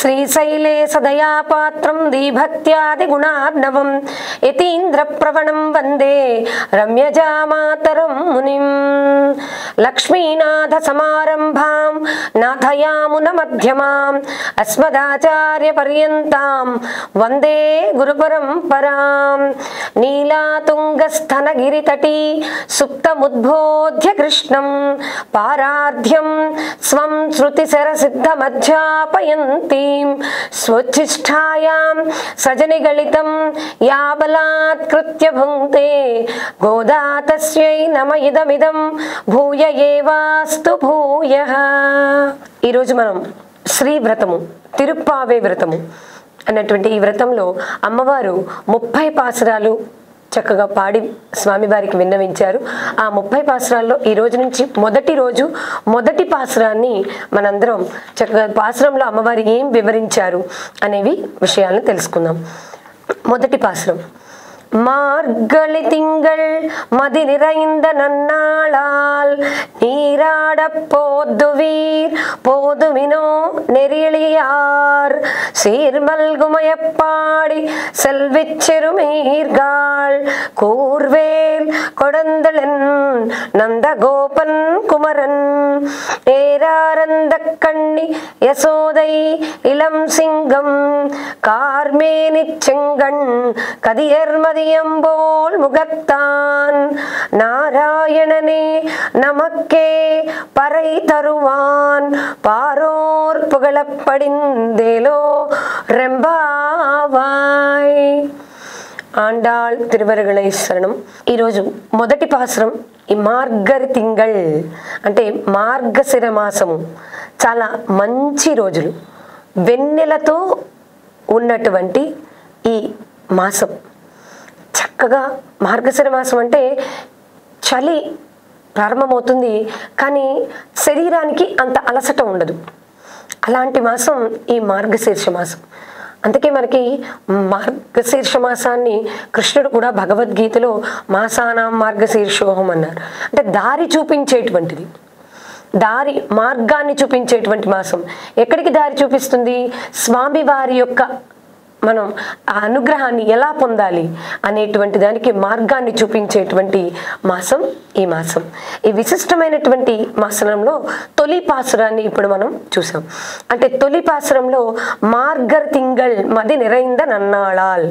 శ్రీశైలే సదయా పాత్రం దీభక్త్యాది గుణార్ణవం యతీంద్ర ప్రవణం వందే రమ్యజామాతరం మునిం లక్ష్మీనాథ సమారంభాం నాథయామున మధ్యమాం అస్మదాచార్య పర్యంతాం వందే గురు పరంపరాం నీలాతుంగస్థనగిరితటీ సుప్తముద్బోధ్య కృష్ణం పారార్ధ్యం స్వం శృతిశరసిద్ధమధ్యాపయంతీం స్వోచ్ఛిష్టాయాం సజనిగళితం యా బలాత్కృత్య భుంక్తే గోదా తస్యై నమ ఇదమిదం భూయ ఏవాస్తు భూయః. ఈరోజు మనం శ్రీ వ్రతము, తిరుప్పావే వ్రతము అన్నటువంటి ఈ వ్రతంలో అమ్మవారు 30 పాసురాలు చక్కగా పాడి స్వామివారికి విన్నవించారు. ఆ 30 పాసురాల్లో ఈ రోజు నుంచి మొదటి రోజు మొదటి పాసురాన్ని మనందరం చక్కగా పాసురంలో అమ్మవారు ఏం వివరించారు అనేవి విషయాలను తెలుసుకుందాం. మొదటి పాసురం. மார்கழி திங்கள் மதி நிறைந்த நன்னாளால் நீராட போதுவீர் போதுமினோ நெறியளியார் சீர்மல்குமயப்பாடி செல்விச் செருமீர்காள் கூர்வேல் கொடந்தளன் நந்தகோபன் குமரன் ஏராரந்த கண்ணி யசோதை இளம் சிங்கம் கார்மேனிச் செங்கண் கதியர்ம போல் முகத்தான் நாராயணனே நமக்கே பறை தருவான் பாரோர் புகழப்படிந்தேலோ ரெம்பாவாய். ఆండాళ్ తిరువరుగళై శరణం. ఈరోజు మొదటి పాసురం ఈ మార్గరి తింగళ్ అంటే మార్గశిర మాసము. చాలా మంచి రోజులు, వెన్నెలతో ఉన్నటువంటి ఈ మాసం. చక్కగా మార్గశిర మాసం అంటే చలి ప్రారంభమవుతుంది, కానీ శరీరానికి అంత అలసట ఉండదు. అలాంటి మాసం ఈ మార్గశీర్ష మాసం. అందుకే మనకి మార్గశీర్ష మాసాన్ని కృష్ణుడు కూడా భగవద్గీతలో మాసానాం మార్గశీర్షోహం అన్నారు. అంటే దారి చూపించేటువంటిది, దారి మార్గాన్ని చూపించేటువంటి మాసం. ఎక్కడికి దారి చూపిస్తుంది? స్వామివారి యొక్క మనం ఆ అనుగ్రహాన్ని ఎలా పొందాలి అనేటువంటి దానికి మార్గాన్ని చూపించేటువంటి మాసం ఈ మాసం. ఈ విశిష్టమైనటువంటి మాసంలో తొలి పాసురాన్ని ఇప్పుడు మనం చూసాం. అంటే తొలి పాసురంలో మార్గర్ తింగళ్ మది నిరైంద నన్నాళాల్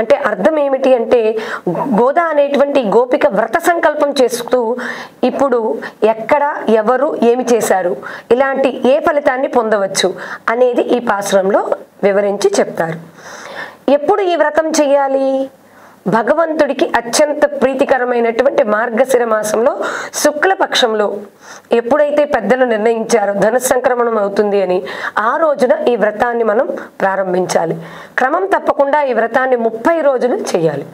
అంటే అర్థం ఏమిటి అంటే, గోదా అనేటువంటి గోపిక వ్రత సంకల్పం చేస్తూ ఇప్పుడు ఎక్కడ ఎవరు ఏమి చేశారు, ఇలాంటి ఏ ఫలితాన్ని పొందవచ్చు అనేది ఈ పాసురంలో వివరించి చెప్తారు. ఎప్పుడు ఈ వ్రతం చేయాలి? భగవంతుడికి అత్యంత ప్రీతికరమైనటువంటి మార్గశిర మాసంలో శుక్లపక్షంలో ఎప్పుడైతే పెద్దలు నిర్ణయించారో ధన సంక్రమణం అవుతుంది అని, ఆ రోజున ఈ వ్రతాన్ని మనం ప్రారంభించాలి. క్రమం తప్పకుండా ఈ వ్రతాన్ని 30 రోజులు చేయాలి.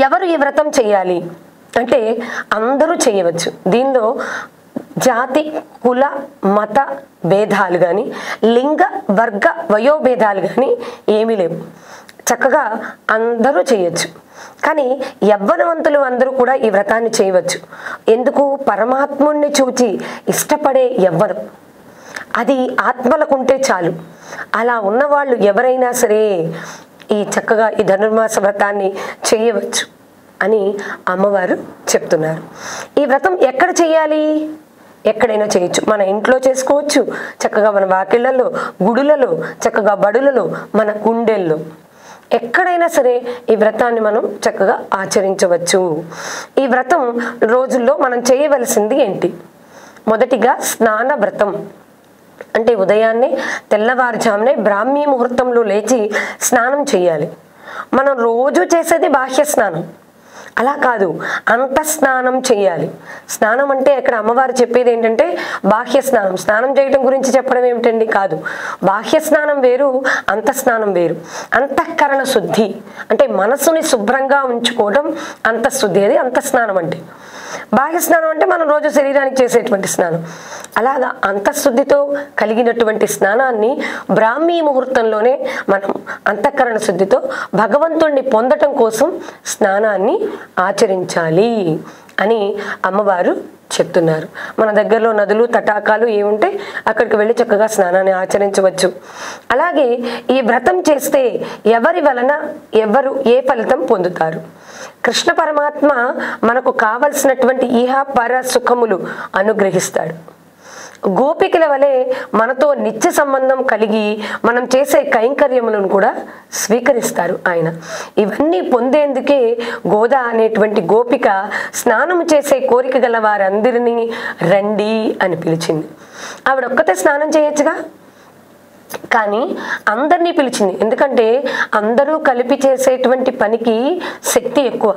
ఎవరు ఈ వ్రతం చేయాలి అంటే అందరూ చేయవచ్చు. దీనిలో జాతి, కుల, మత భేదాలు కానీ, లింగ, వర్గ, వయోభేదాలు కానీ ఏమీ లేవు. చక్కగా అందరూ చేయొచ్చు. కానీ యవ్వనవంతులు అందరూ కూడా ఈ వ్రతాన్ని చేయవచ్చు. ఎందుకు? పరమాత్ముణ్ణి చూచి ఇష్టపడే యవ్వనం అది ఆత్మలకుంటే చాలు. అలా ఉన్నవాళ్ళు ఎవరైనా సరే ఈ చక్కగా ఈ ధనుర్మాస వ్రతాన్ని చేయవచ్చు అని అమ్మవారు చెప్తున్నారు. ఈ వ్రతం ఎక్కడ చేయాలి? ఎక్కడైనా చేయొచ్చు. మన ఇంట్లో చేసుకోవచ్చు, చక్కగా మన వాకిళ్లలో, గుడులలో, చక్కగా బడులలో, మన గుండెల్లో, ఎక్కడైనా సరే ఈ వ్రతాన్ని మనం చక్కగా ఆచరించవచ్చు. ఈ వ్రతం రోజుల్లో మనం చేయవలసింది ఏంటి? మొదటిగా స్నాన వ్రతం. అంటే ఉదయాన్నే తెల్లవారుజామునే బ్రాహ్మీ ముహూర్తంలో లేచి స్నానం చేయాలి. మనం రోజు చేసేది బాహ్య స్నానం, అలా కాదు, అంతఃస్నానం చేయాలి. స్నానం అంటే ఇక్కడ అమ్మవారు చెప్పేది ఏంటంటే బాహ్య స్నానం. స్నానం చేయడం గురించి చెప్పడం ఏమిటండి? కాదు. బాహ్య స్నానం వేరు, అంతఃస్నానం వేరు. అంతఃకరణ శుద్ధి అంటే మనసుని శుభ్రంగా ఉంచుకోవడం అంతఃశుద్ధి, అది అంతఃస్నానం అంటే. బాహ్య స్నానం అంటే మనం రోజు శరీరానికి చేసేటువంటి స్నానం. అలాగా అంతఃశుద్ధితో కలిగినటువంటి స్నానాన్ని బ్రాహ్మీ ముహూర్తంలోనే మనం అంతఃకరణ శుద్ధితో భగవంతుణ్ణి పొందటం కోసం స్నానాన్ని ఆచరించాలి అని అమ్మవారు చెప్తున్నారు. మన దగ్గరలో నదులు తటాకాలు ఏముంటే అక్కడికి వెళ్ళి చక్కగా స్నానాన్ని ఆచరించవచ్చు. అలాగే ఈ వ్రతం చేస్తే ఎవరి వలన ఎవరు ఏ ఫలితం పొందుతారు? కృష్ణ పరమాత్మ మనకు కావలసినటువంటి ఇహ పర సుఖములు అనుగ్రహిస్తాడు. గోపికల వలె మనతో నిత్య సంబంధం కలిగి మనం చేసే కైంకర్యములను కూడా స్వీకరిస్తారు ఆయన. ఇవన్నీ పొందేందుకే గోదా అనేటువంటి గోపిక స్నానం చేసే కోరిక గల వారందరినీ రండి అని పిలిచింది. ఆవిడొక్కతే స్నానం చేయొచ్చుగా, కానీ అందరినీ పిలిచింది. ఎందుకంటే అందరూ కలిపి చేసేటువంటి పనికి శక్తి ఎక్కువ.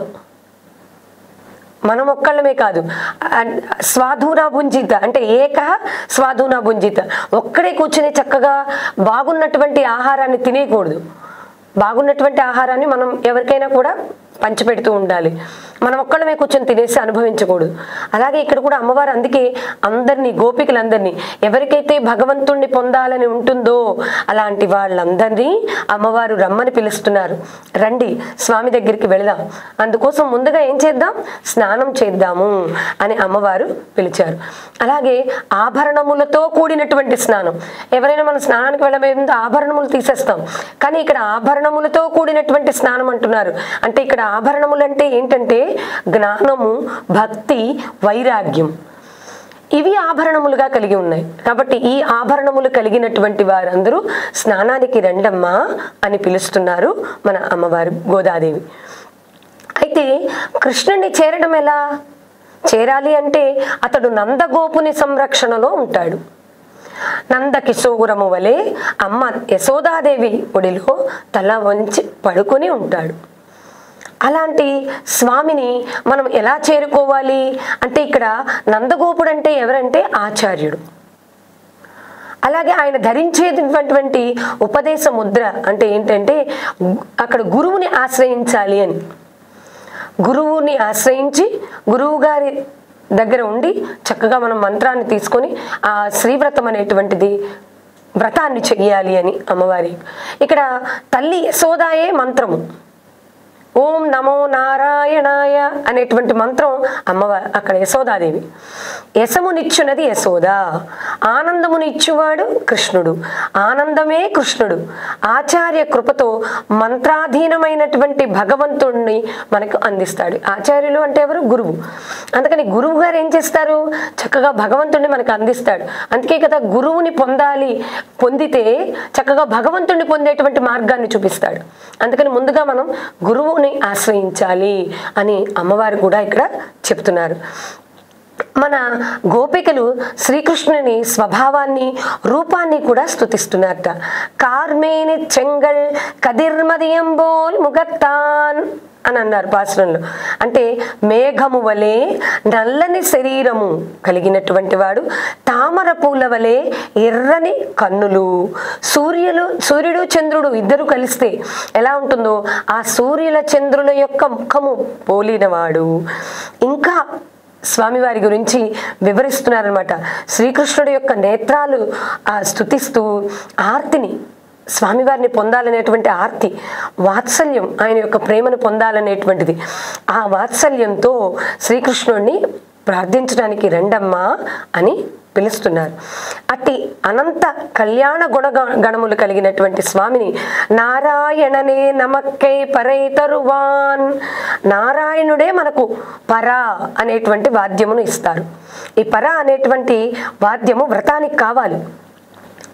మనం ఒక్కళ్ళమే కాదు, స్వాధూనా భుంజిత అంటే ఏక స్వాధూనా భుంజిత, ఒక్కడే కూర్చుని చక్కగా బాగున్నటువంటి ఆహారాన్ని తినేయకూడదు. బాగున్నటువంటి ఆహారాన్ని మనం ఎవరికైనా కూడా పంచిపెడుతూ ఉండాలి. మనం ఒక్కళ్ళమే కూర్చొని తినేసి అనుభవించకూడదు. అలాగే ఇక్కడ కూడా అమ్మవారు అందుకే అందరినీ, గోపికలందరినీ, ఎవరికైతే భగవంతుణ్ణి పొందాలని ఉంటుందో అలాంటి వాళ్ళందరినీ అమ్మవారు రమ్మని పిలుస్తున్నారు. రండి స్వామి దగ్గరికి వెళదాం, అందుకోసం ముందుగా ఏం చేద్దాం, స్నానం చేద్దాము అని అమ్మవారు పిలిచారు. అలాగే ఆభరణములతో కూడినటువంటి స్నానం. ఎవరైనా మన స్నానానికి వెళ్ళబోయే ముందు ఆభరణములు తీసేస్తాం, కానీ ఇక్కడ ఆభరణములతో కూడినటువంటి స్నానం అంటున్నారు. అంటే ఇక్కడ ఆభరణములు అంటే ఏంటంటే జ్ఞానము, భక్తి, వైరాగ్యం, ఇవి ఆభరణములుగా కలిగి ఉన్నాయి. కాబట్టి ఈ ఆభరణములు కలిగినటువంటి వారందరూ స్నానానికి రండమ్మా అని పిలుస్తున్నారు మన అమ్మవారు గోదాదేవి. అయితే కృష్ణుని చేరడం ఎలా? చేరాలి అంటే అతడు నందగోపుని సంరక్షణలో ఉంటాడు. నందకిశోరము వలె అమ్మ యశోదాదేవి ఒడిలో తల వంచి పడుకొని ఉంటాడు. అలాంటి స్వామిని మనం ఎలా చేరుకోవాలి అంటే ఇక్కడ నందగోపుడు అంటే ఎవరంటే ఆచార్యుడు. అలాగే ఆయన ధరించేటటువంటి ఉపదేశ ముద్ర అంటే ఏంటంటే అక్కడ గురువుని ఆశ్రయించాలి అని. గురువుని ఆశ్రయించి గురువు గారి దగ్గర ఉండి చక్కగా మనం మంత్రాన్ని తీసుకొని ఆ శ్రీవ్రతం అనేటువంటిది వ్రతాన్ని చెయ్యాలి అని అమ్మవారి. ఇక్కడ తల్లి యశోదాయే మంత్రము. ఓం నమో నారాయణాయ అనేటువంటి మంత్రం అమ్మవారు అక్కడ యశోదాదేవి. యశమునిచ్చునది యశోద, ఆనందమునిచ్చువాడు కృష్ణుడు, ఆనందమే కృష్ణుడు. ఆచార్య కృపతో మంత్రాధీనమైనటువంటి భగవంతుడిని మనకు అందిస్తాడు. ఆచార్యులు అంటే ఎవరు? గురువు. అందుకని గురువు గారు ఏం చేస్తారు, చక్కగా భగవంతుడిని మనకు అందిస్తాడు. అందుకే కదా గురువుని పొందితే చక్కగా భగవంతుడిని పొందేటువంటి మార్గాన్ని చూపిస్తాడు. అందుకని ముందుగా మనం గురువుని ఆశ్రయించాలి అని అమ్మవారు కూడా ఇక్కడ చెప్తున్నారు. మన గోపికలు శ్రీకృష్ణుని స్వభావాన్ని, రూపాన్ని కూడా స్తుతిస్తున్నారట. కార్మేని చెంగల్ కదిర్మదియంబోల్ ముగత్తాన్ అని అన్నారు పాశ్రంలో. అంటే మేఘము వలె నల్లని శరీరము కలిగినటువంటి వాడు, తామర పూల వలె ఎర్రని కన్నులు, సూర్యుడు చంద్రుడు ఇద్దరు కలిస్తే ఎలా ఉంటుందో ఆ సూర్యుల చంద్రుల యొక్క ముఖము పోలినవాడు. ఇంకా స్వామివారి గురించి వివరిస్తున్నారనమాట. శ్రీకృష్ణుడి యొక్క నేత్రాలు స్తుతిస్తూ ఆర్తిని, స్వామివారిని పొందాలనేటువంటి ఆర్తి, వాత్సల్యం, ఆయన యొక్క ప్రేమను పొందాలనేటువంటిది, ఆ వాత్సల్యంతో శ్రీకృష్ణుడిని ప్రార్థించడానికి రెండమ్మా అని పిలుస్తున్నారు. అట్టి అనంత కళ్యాణ గణములు కలిగినటువంటి స్వామిని నారాయణనే నమక్కై పరై తరువాన్, నారాయణుడే మనకు పర అనేటువంటి వాద్యమును ఇస్తారు. ఈ పర అనేటువంటి వాద్యము వ్రతానికి కావాలి,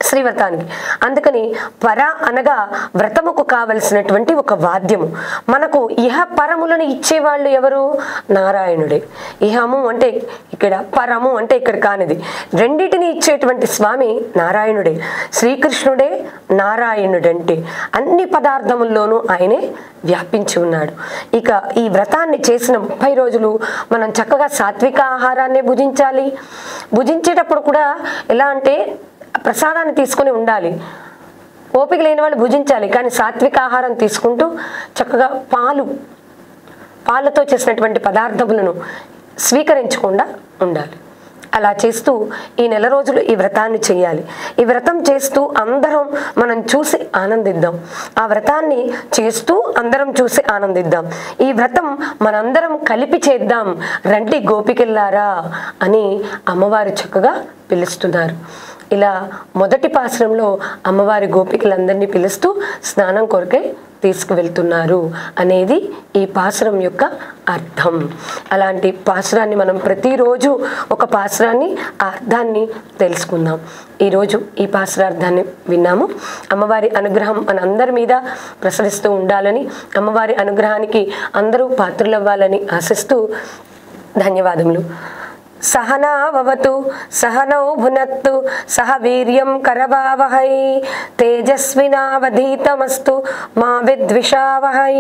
శ్రీవ్రతానికి. అందుకని పర అనగా వ్రతముకు కావలసినటువంటి ఒక వాద్యము. మనకు ఇహ పరములను ఇచ్చేవాళ్ళు ఎవరు? నారాయణుడే. ఇహము అంటే ఇక్కడ, పరము అంటే ఇక్కడ కానిది. రెండిటిని ఇచ్చేటువంటి స్వామి నారాయణుడే. శ్రీకృష్ణుడే నారాయణుడంటే అన్ని పదార్థముల్లోనూ ఆయనే వ్యాపించి ఉన్నాడు. ఇక ఈ వ్రతాన్ని చేసిన 30 రోజులు మనం చక్కగా సాత్విక ఆహారాన్ని భుజించాలి. భుజించేటప్పుడు కూడా ఎలా అంటే ప్రసాదాన్ని తీసుకుని ఉండాలి. ఓపిక లేని వాళ్ళు భుజించాలి, కానీ సాత్విక ఆహారం తీసుకుంటూ చక్కగా పాలతో చేసినటువంటి పదార్థములను స్వీకరించకుండా ఉండాలి. అలా చేస్తూ ఈ నెల రోజులు ఈ వ్రతాన్ని చేయాలి. ఈ వ్రతం చేస్తూ అందరం మనం చూసి ఆనందిద్దాం. ఆ వ్రతాన్ని చేస్తూ అందరం చూసి ఆనందిద్దాం. ఈ వ్రతం మనందరం కలిపి చేద్దాం, రండి గోపికల్లారా అని అమ్మవారు చక్కగా పిలుస్తున్నారు. ఇలా మొదటి పాసురంలో అమ్మవారి గోపికలందరినీ పిలుస్తూ స్నానం కొరకై తీసుకువెళ్తున్నారు అనేది ఈ పాసురం యొక్క అర్థం. అలాంటి పాసురాన్ని మనం ప్రతిరోజు ఒక పాసురాన్ని అర్థాన్ని తెలుసుకుందాం. ఈరోజు ఈ పాసురార్థాన్ని విన్నాము. అమ్మవారి అనుగ్రహం మనందరి మీద ప్రసరిస్తూ ఉండాలని, అమ్మవారి అనుగ్రహానికి అందరూ పాత్రులవ్వాలని ఆశిస్తూ ధన్యవాదములు. సహనావతు సహనౌ భునత్తు సహ వీర్యం కరవావహై తేజస్వినావధీతమస్తు మా విద్విషావహై.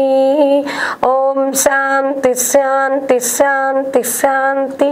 ఓం శాంతి శాంతి శాంతి శాంతి.